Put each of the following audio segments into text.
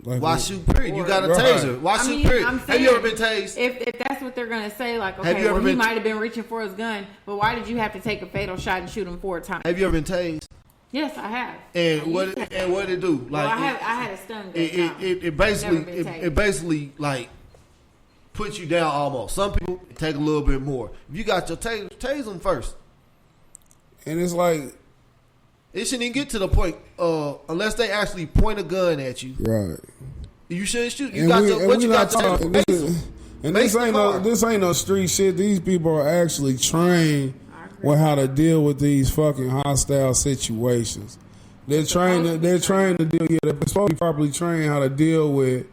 Like, why shoot? Period. You got a taser. Why shoot? Period. Have you ever been tased? If that's what they're gonna say, like, okay, well, he might have been reaching for his gun, but why did you have to take a fatal shot and shoot him 4 times? Have you ever been tased? Yes, I have. And what did it do? Like, well, I had a stun gun. It basically like puts you down almost. Some people take a little bit more. If you got your taser, tase them first. And it's like, it shouldn't even get to the point unless they actually point a gun at you. Right. You shouldn't shoot. This ain't no street shit. These people are actually trained with how to deal with these fucking hostile situations. They're trained to deal. Yeah, they're supposed to be properly trained how to deal with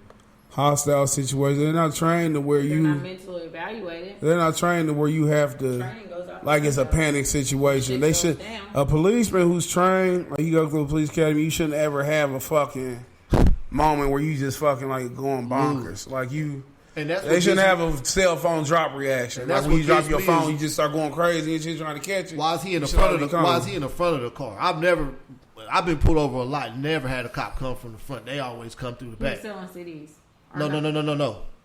hostile situations. They're not trained to where they're not mentally evaluated. They're not trained to where you have to. Like it's a panic situation. They should. A policeman who's trained, like you go through the police academy, you shouldn't ever have a fucking moment where you just fucking like going bonkers. Like you, and that's they shouldn't have a cell phone drop reaction. Like when you drop your phone, you just start going crazy and shit trying to catch it. Why is he in the front of the? Why is he in the front of the car? I've been pulled over a lot. Never had a cop come from the front. They always come through the back. Selling CDs. No.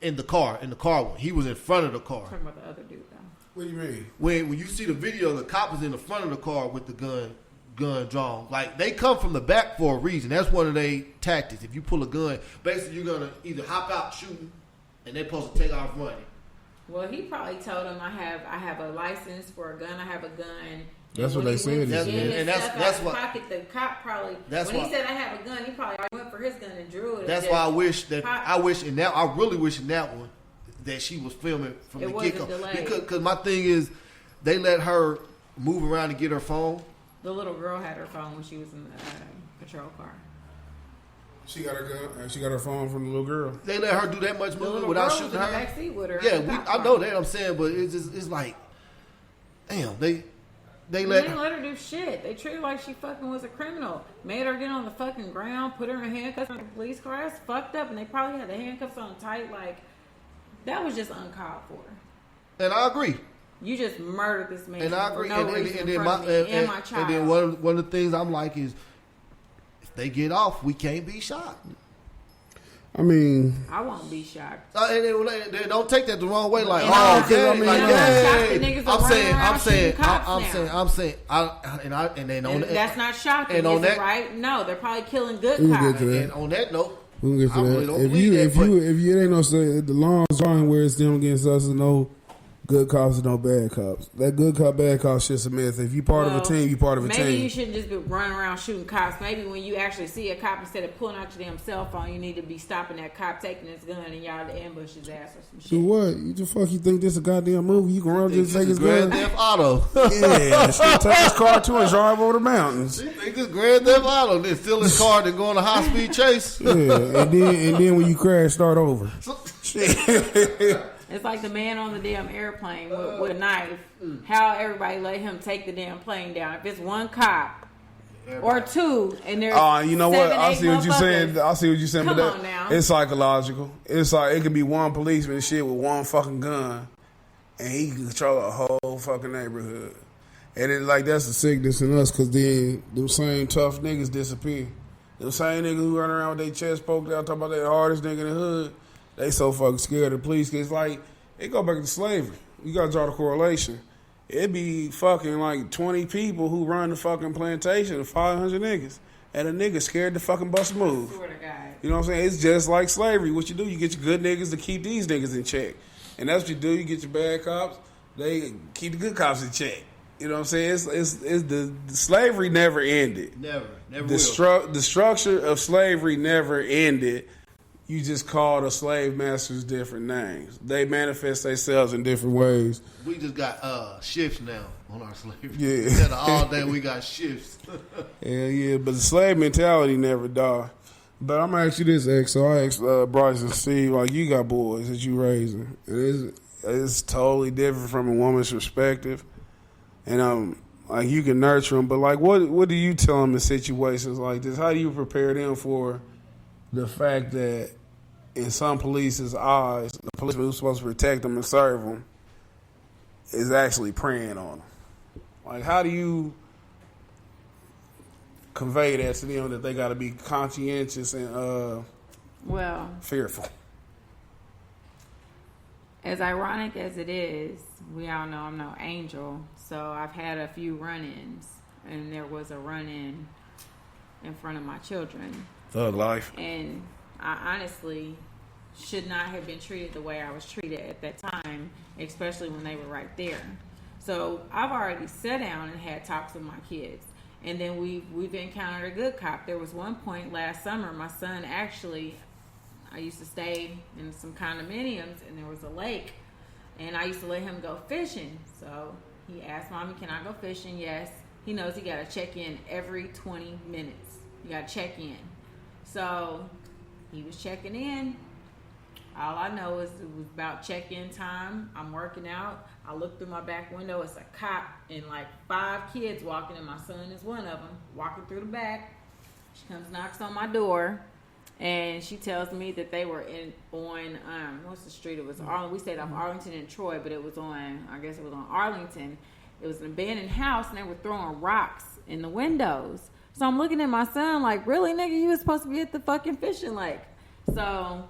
In the car one. He was in front of the car. Talking about the other dude though. What do you mean? When you see the video, the cop is in the front of the car with the gun drawn. Like, they come from the back for a reason. That's one of their tactics. If you pull a gun, basically you're gonna either hop out shooting, and they're supposed to take off running. Well, he probably told him, I have a license for a gun. I have a gun. That's what they said. That's what pocket, the cop probably. He said I have a gun, he probably went for his gun and drew it. That's why I really wish in that one that she was filming from the get-go. Because my thing is, they let her move around and get her phone. The little girl had her phone when she was in the patrol car. She got her gun and she got her phone from the little girl. They let her do that much movement without shooting her. The back seat with her. Yeah, I know that. I'm saying, but it's like, damn, they didn't let her do shit. They treated her like she fucking was a criminal. Made her get on the fucking ground, put her in handcuffs in the police car. That's fucked up, and they probably had the handcuffs on tight. Like, that was just uncalled for. And I agree. You just murdered this man. And I agree. For no reason in front of me and my child. And then one of the things I'm like is, if they get off, we can't be shot. I mean, I won't be shocked. They don't take that the wrong way. Like, I'm saying, and they know that. That's not shocking, is it, right? No, they're probably killing good cops. And on that note, we can get to that. Really if you ain't no say the law is drawing where it's them against us, and no good cops and no bad cops. That good cop, bad cop shit's a myth. If you part of a team, you part of a team. Maybe you shouldn't just be running around shooting cops. Maybe when you actually see a cop, instead of pulling out your damn cell phone, you need to be stopping that cop, taking his gun, and y'all to ambush his ass or some shit. Do what? You just fuck? You think this a goddamn movie? You can run just take his gun? Grand Theft Auto. Yeah, take his car too and drive over the mountains. You think this Grand Theft Auto? Then steal his car and go on a high speed chase. Yeah, and then when you crash, start over. It's like the man on the damn airplane with a knife. How everybody let him take the damn plane down? If it's one cop or two, and there's you know what? I see what you're saying. Come but on now. It's psychological. It's like it could be one policeman and shit with one fucking gun, and he can control a whole fucking neighborhood. And then like that's the sickness in us, because then them same tough niggas disappear. Them same niggas who run around with their chest poked out talking about that hardest nigga in the hood. They so fucking scared of the police. It's like, it go back to slavery. You got to draw the correlation. It be fucking like 20 people who run the fucking plantation of 500 niggas. And a nigga scared to fucking bust a move. You know what I'm saying? It's just like slavery. What you do, you get your good niggas to keep these niggas in check. And that's what you do. You get your bad cops. They keep the good cops in check. You know what I'm saying? It's the slavery never ended. Never the structure of slavery never ended. You just call the slave masters different names. They manifest themselves in different ways. We just got shifts now on our slavery. Yeah. Instead of all day, we got shifts. Yeah, but the slave mentality never died. But I'm going to ask you this, X. So I asked Bryce and Steve, like, you got boys that you raising. It's totally different from a woman's perspective. And like, you can nurture them. But, like, what do you tell them in situations like this? How do you prepare them for the fact that in some police's eyes, the policeman who's supposed to protect them and serve them is actually preying on them? Like, how do you convey that to them, that they got to be conscientious and Well, fearful. as ironic as it is, we all know I'm no angel. So I've had a few run-ins, and there was a run-in in front of my children. Thug life. And I honestly should not have been treated the way I was treated at that time, especially when they were right there. So I've already sat down and had talks with my kids. And then we've encountered a good cop. There was one point last summer, my son actually, I used to stay in some condominiums, and there was a lake, and I used to let him go fishing. So he asked, Mommy, can I go fishing? Yes. He knows he got to check in every 20 minutes. You got to check in. So he was checking in. All I know is it was about check-in time. I'm working out. I look through my back window. It's a cop and like 5 kids walking, and my son is one of them, walking through the back. She comes, knocks on my door, and she tells me that they were on what's the street? It was Arlington. We stayed off Arlington and Troy, but it was on, I guess it was on Arlington. It was an abandoned house, and they were throwing rocks in the windows. So I'm looking at my son like, really, nigga, you was supposed to be at the fucking fishing lake. So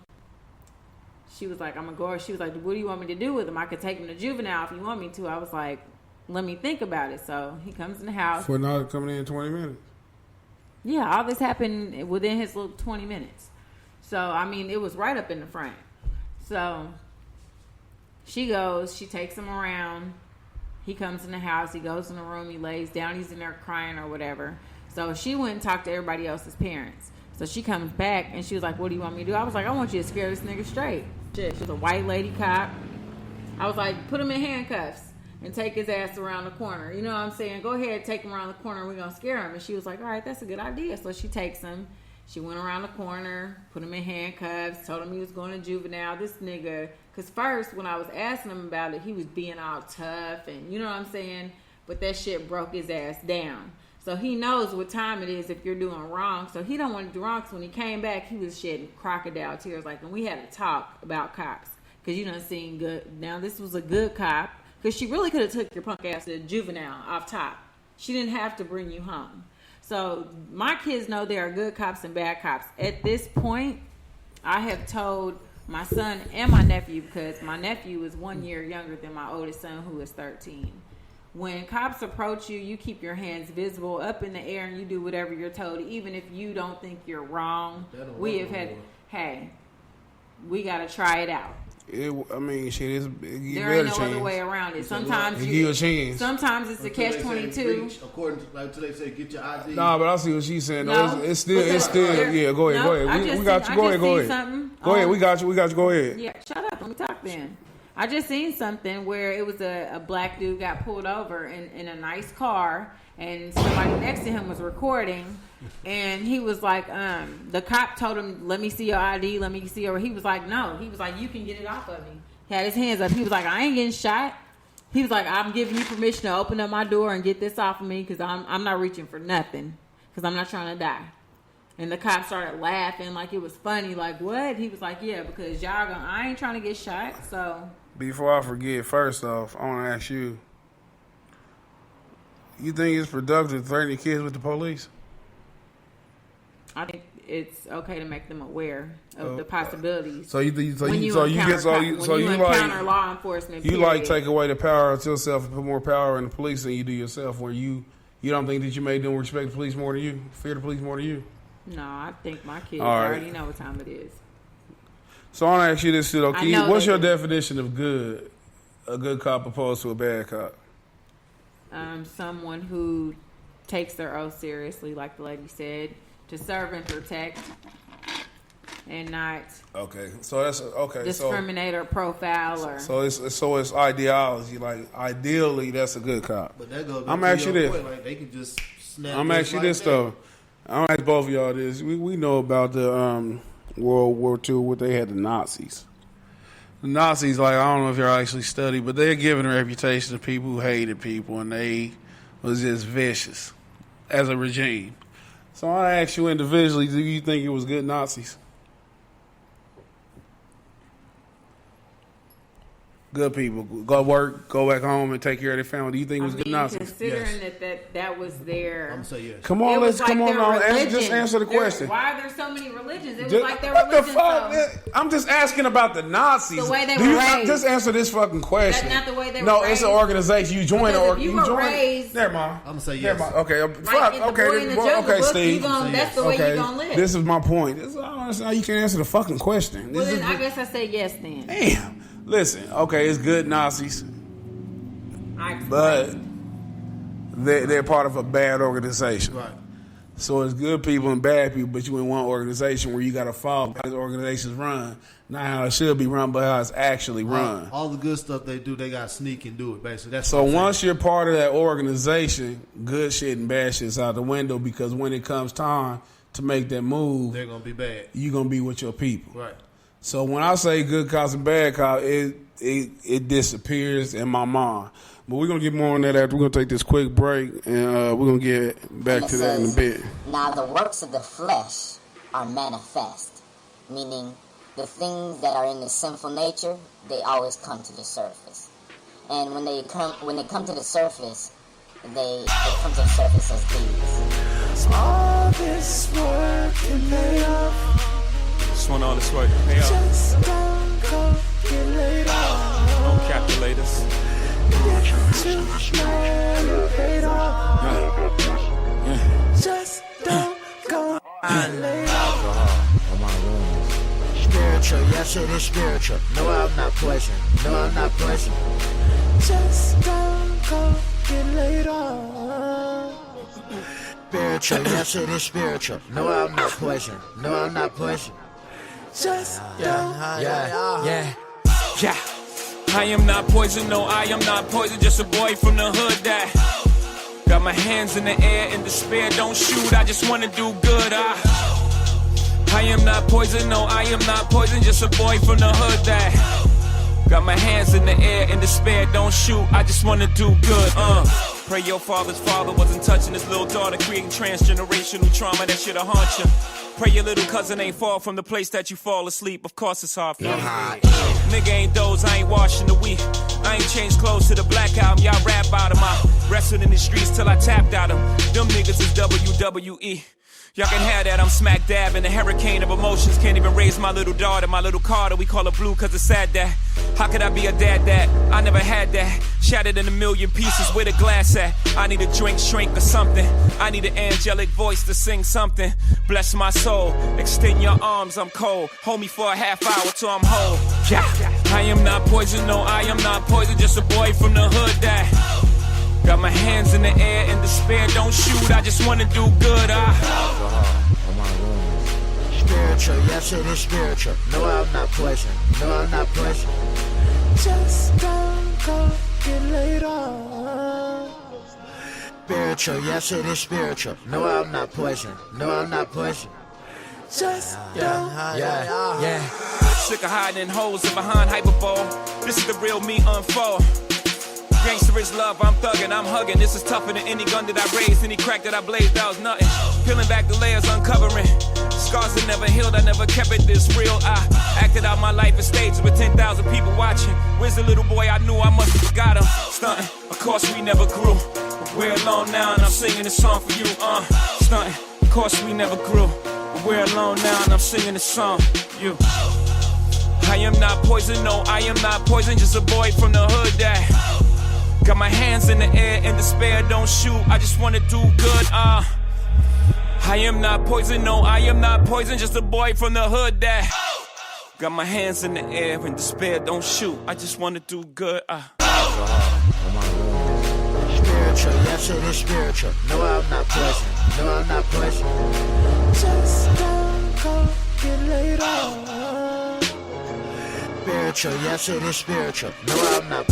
she was like, I'm going to go. She was like, what do you want me to do with him? I could take him to juvenile if you want me to. I was like, let me think about it. So he comes in the house. For not coming in 20 minutes. Yeah, all this happened within his little 20 minutes. So, I mean, it was right up in the front. So she goes, she takes him around. He comes in the house. He goes in the room. He lays down. He's in there crying or whatever. So she went and talked to everybody else's parents. So she comes back, and she was like, what do you want me to do? I was like, I want you to scare this nigga straight. Shit, she's a white lady cop. I was like, put him in handcuffs and take his ass around the corner. You know what I'm saying? Go ahead, take him around the corner. We're going to scare him. And she was like, all right, that's a good idea. So she takes him. She went around the corner, put him in handcuffs, told him he was going to juvenile. This nigga, because first when I was asking him about it, he was being all tough and you know what I'm saying? But that shit broke his ass down. So he knows what time it is if you're doing wrong. So he don't want to do wrong. So when he came back, he was shedding crocodile tears. Like, and we had to talk about cops. Because you done seen good. Now, this was a good cop. Because she really could have took your punk ass to juvenile off top. She didn't have to bring you home. So my kids know there are good cops and bad cops. At this point, I have told my son and my nephew, because my nephew is 1 year younger than my oldest son, who is 13. When cops approach you, you keep your hands visible up in the air and you do whatever you're told, even if you don't think you're wrong. We have had, hey, we got to try it out. I mean, shit is. There ain't no other way around it. Sometimes you a chance. Sometimes it's a catch-22. According to, like, until they say get your ID. Nah, but I see what she's saying. No, it's still. Yeah, go ahead. No, Go ahead. We got you. Go ahead. Go ahead. Go ahead. We got you. Go ahead. Yeah, shut up. Let me talk then. I just seen something where it was a black dude got pulled over in a nice car, and somebody next to him was recording, and he was like, the cop told him, let me see your ID, let me see your, he was like, no. He was like, you can get it off of me. He had his hands up. He was like, I ain't getting shot. He was like, I'm giving you permission to open up my door and get this off of me because I'm not reaching for nothing because I'm not trying to die. And the cop started laughing like it was funny. Like, what? He was like, yeah, because I ain't trying to get shot, so. Before I forget, first off, I want to ask you, you think it's productive to threaten kids with the police? I think it's okay to make them aware of the possibilities. So you encounter law enforcement. You like take away the power of yourself and put more power in the police than you do yourself. Where you don't think that you made them respect the police more than you, fear the police more than you. No, I think my kids already know what time it is. So I want to ask you this, though. What's your definition of good? A good cop opposed to a bad cop? Someone who takes their oath seriously, like the lady said, to serve and protect, and not discriminate or profile or. So it's ideology. Like ideally, that's a good cop. But that goes. I'm asking you this. Point, like, they can just snap. I'm asking you this though. I'm asking both of y'all this. We know about the World War II, what they had the Nazis. The Nazis, like, I don't know if y'all actually studied, but they're given a reputation of people who hated people, and they was just vicious as a regime. So I ask you individually, do you think it was good Nazis? Good people. Go work, go back home, and take care of their family. Do you think it was good Nazis? Considering that was their... I'm going to say yes. Come on, come on now. Just answer the question. Why are there so many religions? It was like their what religion. What the fuck? I'm just asking about the Nazis. The way they were raised. Just answer this fucking question. That's not the way they were No, raised. it's an organization. You join an organization. You were raised... Never mind. I'm going to say yes. Okay, Okay, Steve. That's the way you're going to live. This is my point. I don't understand how you can answer the fucking question. Well, then I guess I say yes then. Damn. Listen, okay, it's good Nazis, but they're part of a bad organization. Right. So it's good people and bad people, but you in one organization where you got to follow how the organizations run, not how it should be run, but how it's actually run. All the good stuff they do, they got to sneak and do it, basically. That's so once you're part of that organization, good shit and bad shit's out the window, because when it comes time to make that move, they're going to be bad. You're going to be with your people. Right. So when I say good cops and bad cops, it disappears in my mind. But we're going to get more on that after. We're going to take this quick break, and we're going to get back to that in a bit. Now the works of the flesh are manifest, meaning the things that are in the sinful nature, they always come to the surface. And when they come to the surface, they come to the surface as these. All this work can pay off. Just want all this work to pay off. Just don't go get laid off. Don't calculate us. Just don't go get laid off. Spiritual, yes it is spiritual. No, I'm not poison. No, I'm not poison. Just don't go get laid off. Spiritual, yes it is spiritual. No, I'm not poison. No, I'm not poison. Just Yeah. I am not poison, no, I am not poison. Just a boy from the hood that got my hands in the air in despair. Don't shoot, I just wanna do good. I am not poison, no, I am not poison. Just a boy from the hood that got my hands in the air in despair. Don't shoot, I just wanna do good. Pray your father's father wasn't touching his little daughter, creating transgenerational trauma that shit'll haunt you. Pray your little cousin ain't fall from the place that you fall asleep. Of course it's hard for me. Nigga ain't those, I ain't washing the weed. I ain't changed clothes to the Black Album. Y'all rap about 'em. I wrestled in the streets till I tapped out 'em. Them niggas is WWE. Y'all can have that, I'm smack dab in a hurricane of emotions. Can't even raise my little daughter, my little Carter. We call her Blue cause it's sad that. How could I be a dad that? I never had that. Shattered in a million pieces, where the glass at? I need a drink, shrink or something. I need an angelic voice to sing something. Bless my soul, extend your arms, I'm cold. Hold me for a half hour till I'm whole. Yeah. I am not poison, no, I am not poison. Just a boy from the hood that got my hands in the air in despair. Don't shoot, I just wanna do good. spiritual, yes it is spiritual. No, I'm not poison. No, I'm not poison. Just don't go get laid off. Spiritual, yes it is spiritual. No, I'm not poison. No, I'm not poison. Just don't. Yeah. Sick of hiding holes and behind hyperbole. This is the real me unfold. Gangster is love, I'm thugging, I'm hugging. This is tougher than any gun that I raised, any crack that I blazed, that was nothing. Peeling back the layers, uncovering scars that never healed, I never kept it this real. I acted out my life in stages with 10,000 people watching. Where's the little boy I knew? I must have forgot him. Stunting, of course we never grew. But we're alone now and I'm singing this song for you. Stunting, of course we never grew. But we're alone now and I'm singing this song for you. I am not poison, no, I am not poison. Just a boy from the hood that got my hands in the air in despair, don't shoot, I just wanna do good, I am not poison, no, I am not poison. Just a boy from the hood that got my hands in the air in despair, don't shoot, I just wanna do good, Spiritual, yes it is spiritual. No, I'm not poison. No, I'm not poison. Just don't go get laid off. Spiritual, yes it is spiritual. No, I'm not.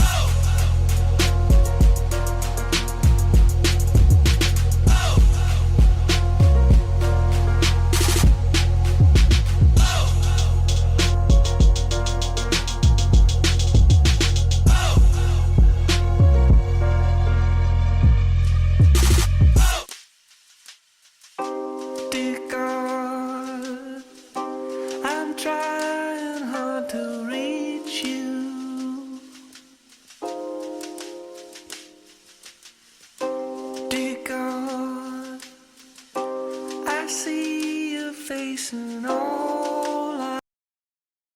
Dear God, I'm trying hard to